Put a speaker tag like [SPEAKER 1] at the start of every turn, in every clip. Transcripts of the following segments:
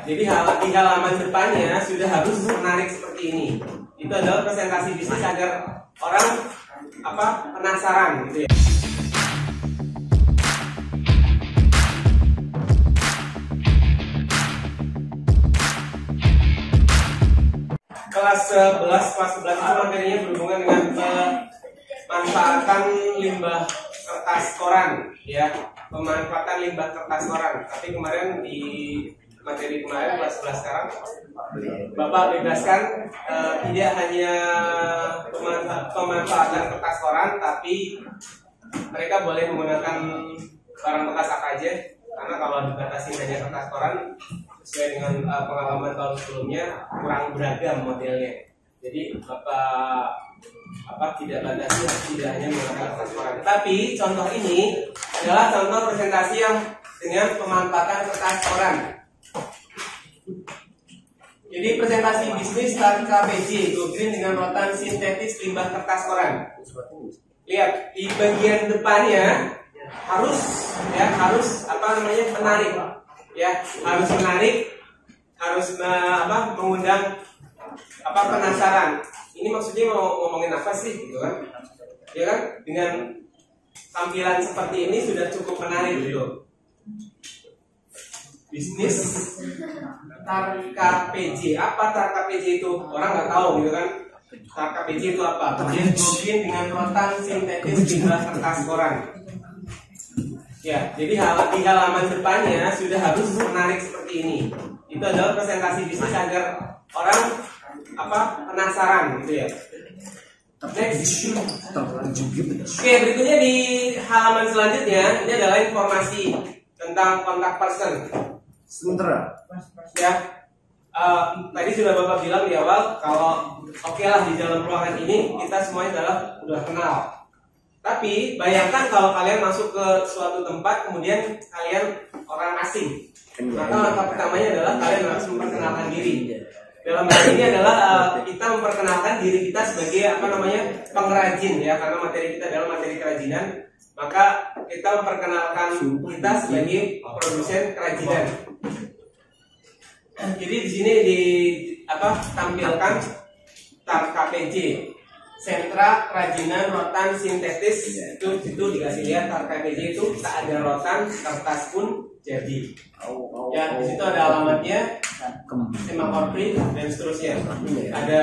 [SPEAKER 1] Jadi di halaman depannya sudah harus menarik seperti ini. Itu adalah presentasi bisnis agar orang penasaran gitu ya. Kelas 11 itu materinya berhubungan dengan pemanfaatan limbah kertas koran ya, pemanfaatan limbah kertas koran. Tapi kemarin di materi kemarin kelas 11 sekarang Bapak bebaskan tidak hanya pemanfaatan kertas koran, tapi mereka boleh menggunakan barang bekas apa aja, karena kalau dibatasi hanya kertas koran sesuai dengan pengalaman tahun sebelumnya kurang beragam modelnya. Jadi Bapak tidak batasi, tidak hanya menggunakan kertas koran. Tapi contoh ini adalah contoh presentasi yang dengan pemanfaatan kertas koran. Jadi presentasi bisnis KPJ Go Green dengan rotan sintetis limbah kertas koran. Lihat di bagian depannya harus menarik ya, harus menarik, harus mengundang penasaran. Ini maksudnya mau ngomongin apa sih gitu kan? Ya kan, dengan tampilan seperti ini sudah cukup menarik gitu. Bisnis TAR KPJ. Apa TAR KPJ itu? Orang nggak tahu gitu kan. TAR KPJ itu apa? Kemudian Go Green dengan rotan sintetis limbah kertas koran. Ya, jadi di halaman depannya sudah harus menarik seperti ini. Itu adalah presentasi bisnis agar orang penasaran gitu ya. Next. Oke, berikutnya di halaman selanjutnya ini adalah informasi tentang kontak person.
[SPEAKER 2] Sementara
[SPEAKER 1] Ya, tadi sudah Bapak bilang di awal kalau oke lah di dalam ruangan ini kita semuanya udah kenal. Tapi bayangkan kalau kalian masuk ke suatu tempat kemudian kalian orang asing. Maka langkah pertamanya adalah kalian harus memperkenalkan diri. Dalam hal ini adalah kita memperkenalkan diri kita sebagai pengrajin ya, karena materi kita adalah materi kerajinan. Maka kita memperkenalkan kita sebagai produsen kerajinan. Jadi di sini ditampilkan TAR KPJ, sentra kerajinan rotan sintetis. Itu dikasih lihat TAR KPJ itu tak ada rotan, kertas pun jadi. Ya, di situ ada alamatnya, semafor print dan seterusnya. Ada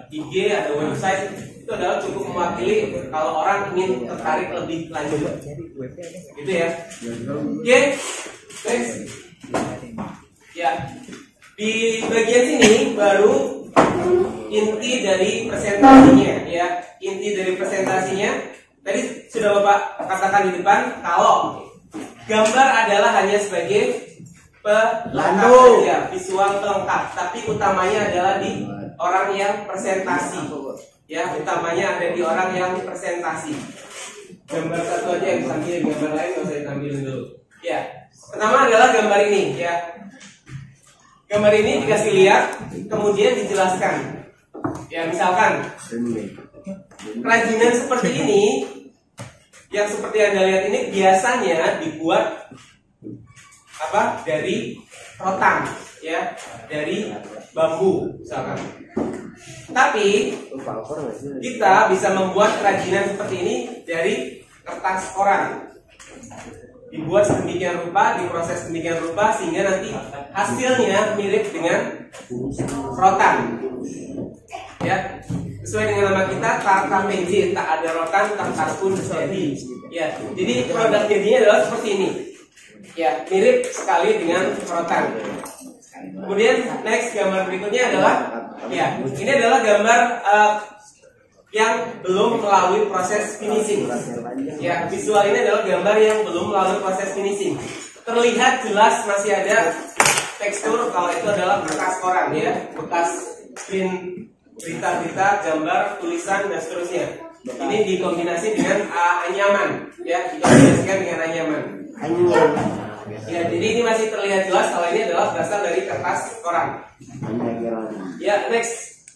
[SPEAKER 1] IG, ada website. Itu adalah cukup mewakili kalau orang ingin tertarik lebih lanjut. Gitu ya. Oke, next. Ya, di bagian sini baru inti dari presentasinya ya. Inti dari presentasinya tadi sudah Bapak katakan di depan, kalau gambar adalah hanya sebagai pelengkap saja, visual pelengkap, tapi utamanya adalah di orang yang presentasi. Ya, utamanya ada di orang yang presentasi. Gambar satu aja yang tampil, gambar lain nggak usah ditampilin dulu. Ya, pertama adalah gambar ini ya. Gambar ini dikasih lihat, kemudian dijelaskan. Ya, misalkan kerajinan seperti ini, yang seperti Anda lihat ini biasanya dibuat dari rotan, ya, dari bambu, misalkan. Tapi kita bisa membuat kerajinan seperti ini dari kertas koran. Dibuat sedemikian rupa, diproses sedemikian rupa sehingga nanti hasilnya mirip dengan rotan. Ya, sesuai dengan nama kita TAR KPJ, tak ada rotan, kertas pun jadi. Ya, jadi produk jadinya adalah seperti ini. Ya, mirip sekali dengan rotan. Kemudian next gambar berikutnya adalah ini adalah gambar yang belum melalui proses finishing. Ya, visual ini adalah gambar yang belum melalui proses finishing. Terlihat jelas masih ada tekstur kalau itu adalah bekas koran ya, bekas screen berita-berita, gambar, tulisan dan seterusnya. Ini dikombinasi dengan anyaman ya, dikombinasikan dengan anyaman. Ya, jadi ini masih terlihat jelas kalau ini adalah berasal dari kertas koran. Ya, next.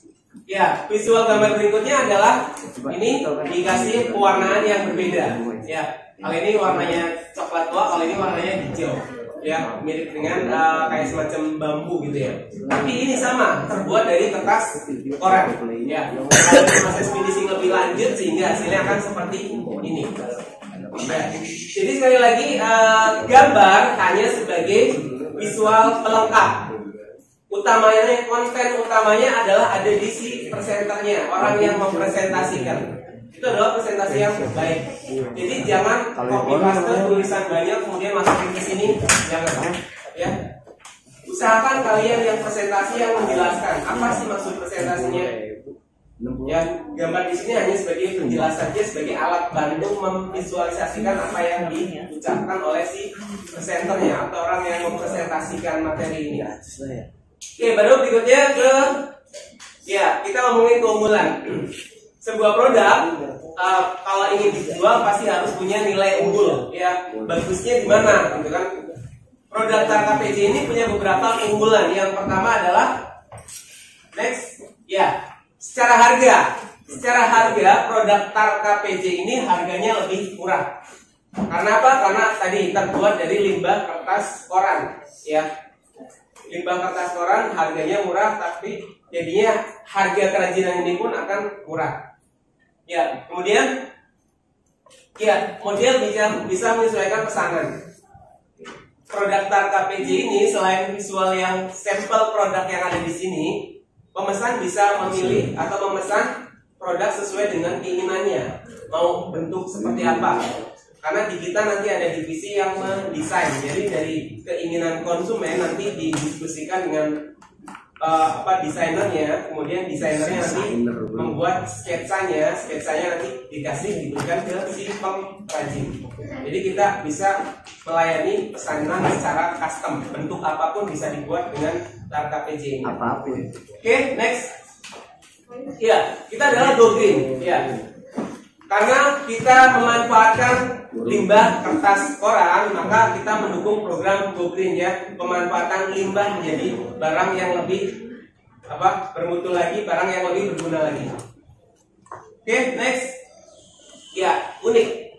[SPEAKER 1] Ya, visual gambar berikutnya adalah ini dikasih pewarnaan yang berbeda. Ya, kali ini warnanya coklat tua, kali ini warnanya hijau. ya, mirip dengan kayak semacam bambu gitu ya. Tapi ini sama, terbuat dari kertas koran ya. Ada proses finishing lebih lanjut sehingga hasilnya akan seperti ini. Ya. Jadi sekali lagi gambar hanya sebagai visual pelengkap. Utamanya, konten utamanya adalah ada di si presenternya, orang yang mempresentasikan. Itu adalah presentasi yang baik. Jadi jangan copy paste tulisan banyak kemudian masukin ke sini, jangan ya. Usahakan kalian yang presentasi yang menjelaskan apa sih maksud presentasinya. Ya, gambar di sini hanya sebagai penjelasan saja, sebagai alat bantu memvisualisasikan apa yang diucapkan oleh si presenternya atau orang yang mempresentasikan materi ini. Oke, baru berikutnya ke ya, kita ngomongin keunggulan. Sebuah produk kalau ingin dijual pasti harus punya nilai unggul ya. Bagusnya di mana gitu kan. Produk Tar KPJ ini punya beberapa keunggulan. Yang pertama adalah next ya, secara harga. Secara harga produk Tar KPJ ini harganya lebih murah. Karena apa? Karena tadi terbuat dari limbah kertas koran ya. Limbah kertas koran harganya murah, tapi jadinya harga kerajinan ini pun akan murah. Ya, kemudian ya, model bisa menyesuaikan pesanan. Produk Tar KPJ ini selain visual yang sampel produk yang ada di sini, pemesan bisa memilih atau memesan produk sesuai dengan keinginannya. Mau bentuk seperti apa? Karena di kita nanti ada divisi yang mendesain. Jadi dari keinginan konsumen nanti didiskusikan dengan desainernya, kemudian desainernya nanti membuat sketsanya nanti diberikan ke si pengrajin. Jadi kita bisa melayani pesanan secara custom, bentuk apapun bisa dibuat dengan Tar KPJ ini. Apapun. Oke, next. Ya, kita adalah Go Green. Ya, karena kita memanfaatkan limbah kertas koran, maka kita mendukung program Go Green ya, pemanfaatan limbah menjadi barang yang lebih bermutu lagi, barang yang lebih berguna lagi. Oke, next. Ya, unik.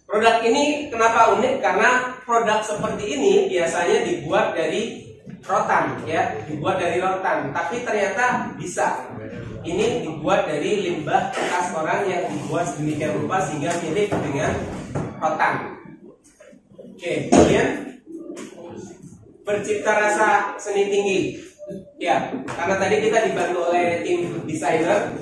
[SPEAKER 1] Produk ini kenapa unik? Karena produk seperti ini biasanya dibuat dari rotan ya, dibuat dari rotan, tapi ternyata bisa. Ini dibuat dari limbah kertas koran yang dibuat sedemikian rupa sehingga mirip dengan rotan. Oke, kemudian bercipta rasa seni tinggi. Ya, karena tadi kita dibantu oleh tim desainer,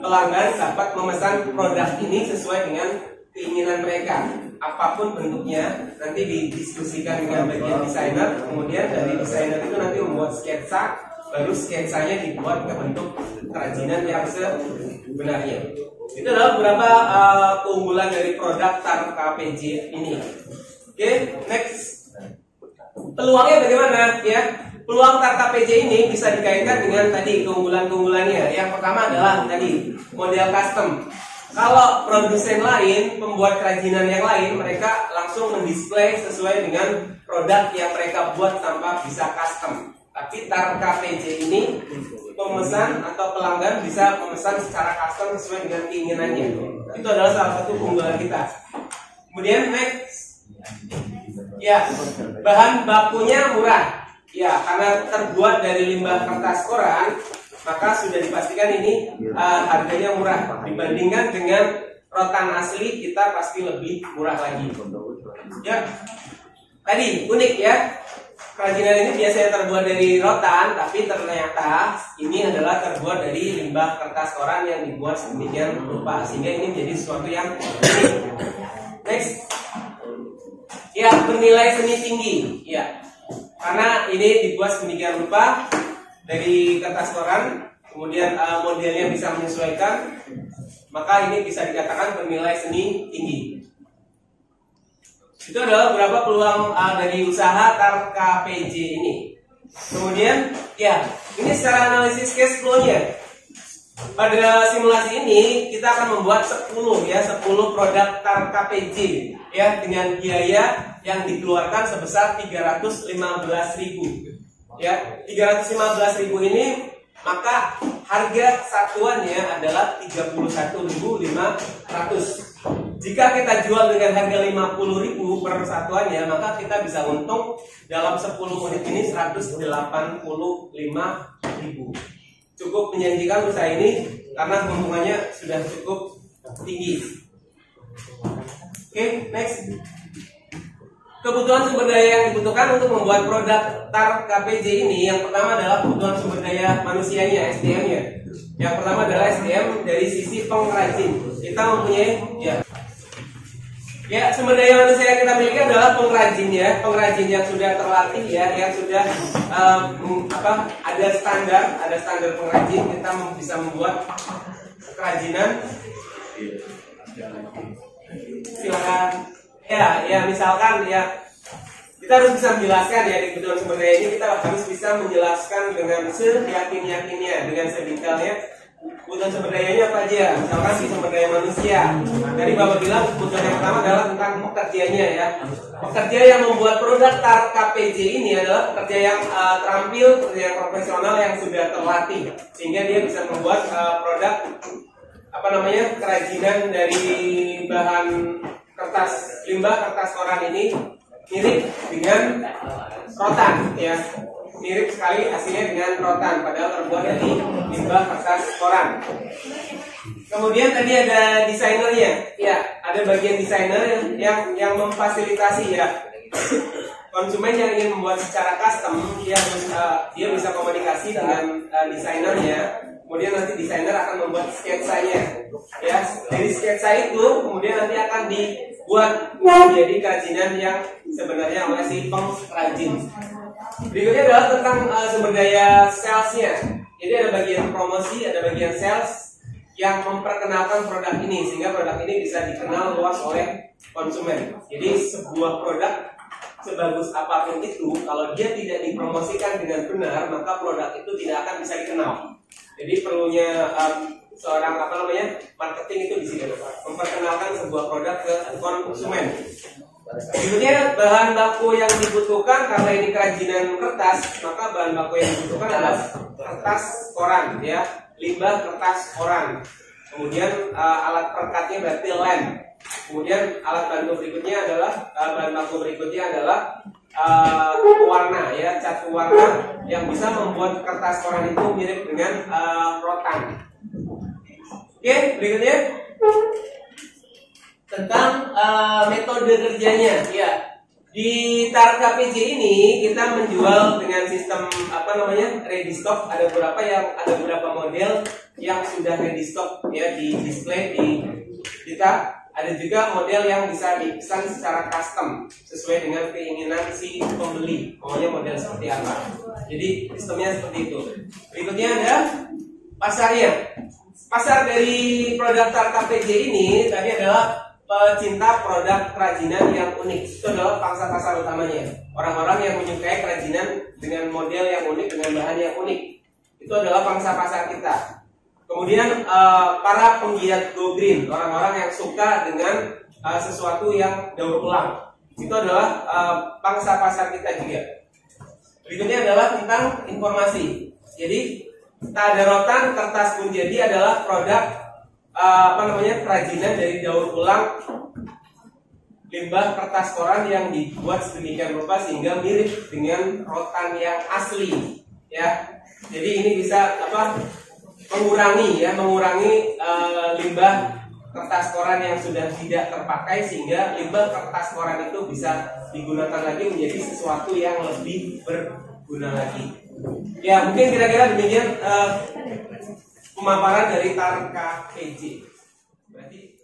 [SPEAKER 1] pelanggan dapat memesan produk ini sesuai dengan keinginan mereka. Apapun bentuknya nanti didiskusikan dengan bagian desainer, kemudian dari desainer itu nanti membuat sketsa, baru sketsanya dibuat ke bentuk kerajinan yang sebenarnya. Itu adalah beberapa keunggulan dari produk Tar KPJ ini. Oke, next. Peluangnya bagaimana ya? Peluang Tar KPJ ini bisa dikaitkan dengan tadi keunggulan-keunggulannya. Yang pertama adalah tadi model custom. Kalau produsen lain, pembuat kerajinan yang lain, mereka langsung mendisplay sesuai dengan produk yang mereka buat tanpa bisa custom. Tapi Tar KPJ ini pemesan atau pelanggan bisa memesan secara custom sesuai dengan keinginannya. Itu adalah salah satu keunggulan kita. Kemudian next, ya, bahan bakunya murah. Ya, karena terbuat dari limbah kertas koran, maka sudah dipastikan ini harganya murah. Dibandingkan dengan rotan asli, kita pasti lebih murah lagi. Ya, tadi unik ya. Kerajinan ini biasanya terbuat dari rotan, tapi ternyata ini adalah terbuat dari limbah kertas koran yang dibuat sedemikian rupa, sehingga ini menjadi sesuatu yang unik. Next, ya, bernilai seni tinggi. Ya, karena ini dibuat sedemikian rupa dari kertas koran, kemudian modelnya bisa menyesuaikan, maka ini bisa dikatakan bernilai seni tinggi. Itu adalah beberapa peluang dari usaha Tar KPJ ini. Kemudian, ya, ini secara analisis cash flow-nya. Pada simulasi ini kita akan membuat 10 produk Tar KPJ ya, dengan biaya yang dikeluarkan sebesar 315.000. Ya, 315.000 ini maka harga satuannya adalah 31.500. Jika kita jual dengan harga 50.000 per satuannya, maka kita bisa untung dalam 10 unit ini 185.000. Cukup menjanjikan usaha ini karena keuntungannya sudah cukup tinggi. Oke, next. Kebutuhan sumber daya yang dibutuhkan untuk membuat produk TAR KPJ ini, yang pertama adalah kebutuhan sumber daya manusianya, SDM-nya. Yang pertama adalah SDM dari sisi pengrajin. Kita mempunyai sumber daya manusia yang kita miliki adalah pengrajin ya, pengrajin yang sudah terlatih ya, yang sudah ada standar pengrajin. Kita bisa membuat kerajinan. Silakan. Ya, misalkan ya, kita harus bisa menjelaskan ya di kebutuhan sumber daya ini, kita harus bisa menjelaskan dengan seyakin-yakinnya, dengan sedetailnya kebutuhan sumber dayanya apa aja. Misalkan di sumber daya manusia, dari Bapak bilang kebutuhan yang pertama adalah tentang pekerjanya ya. Pekerja yang membuat produk TAR KPJ ini adalah pekerja yang terampil, pekerja yang profesional yang sudah terlatih, sehingga dia bisa membuat produk kerajinan dari bahan limbah kertas koran ini mirip dengan rotan ya, mirip sekali hasilnya dengan rotan, padahal terbuat dari limbah kertas koran. Kemudian tadi ada desainernya ya, ada bagian desainer yang memfasilitasi ya konsumen yang ingin membuat secara custom, dia bisa komunikasi dengan desainernya. Kemudian nanti desainer akan membuat sketsanya ya, dari sketsa itu kemudian nanti akan dibuat menjadi kerajinan yang sebenarnya oleh si pengrajin. Berikutnya adalah tentang sumber daya salesnya. Jadi ada bagian promosi, ada bagian sales yang memperkenalkan produk ini sehingga produk ini bisa dikenal luas oleh konsumen. Jadi sebuah produk sebagus apapun itu, kalau dia tidak dipromosikan dengan benar, maka produk itu tidak akan bisa dikenal. Jadi perlunya seorang marketing itu di sini, memperkenalkan sebuah produk ke konsumen. Berikutnya bahan baku yang dibutuhkan, karena ini kerajinan kertas, maka bahan baku yang dibutuhkan adalah kertas koran ya, limbah kertas koran. Kemudian alat perekatnya berarti lem. Kemudian alat bantu berikutnya adalah pewarna ya, cat pewarna yang bisa membuat kertas koran itu mirip dengan rotan. Oke, berikutnya tentang metode kerjanya ya. Di TAR KPJ ini kita menjual dengan sistem ready stock. Ada beberapa model yang sudah ready stock ya, di display di kita. Ada juga model yang bisa dipesan secara custom sesuai dengan keinginan si pembeli, maunya model seperti apa. Jadi sistemnya seperti itu. Berikutnya ada pasarnya. Pasar dari produk TAR KPJ ini tadi adalah pecinta produk kerajinan yang unik. Itu adalah pangsa pasar utamanya. Orang-orang yang menyukai kerajinan dengan model yang unik, dengan bahan yang unik. Itu adalah pangsa pasar kita. Kemudian para penggiat go green, orang-orang yang suka dengan sesuatu yang daur ulang. Itu adalah pangsa pasar kita juga. Berikutnya adalah tentang informasi. Jadi tak ada rotan, kertas pun jadi adalah produk kerajinan dari daur ulang limbah kertas koran yang dibuat sedemikian rupa sehingga mirip dengan rotan yang asli ya. Jadi ini bisa mengurangi limbah kertas koran yang sudah tidak terpakai, sehingga limbah kertas koran itu bisa digunakan lagi menjadi sesuatu yang lebih berguna lagi. Ya, mungkin kira-kira demikian pemaparan dari TAR KPJ. Berarti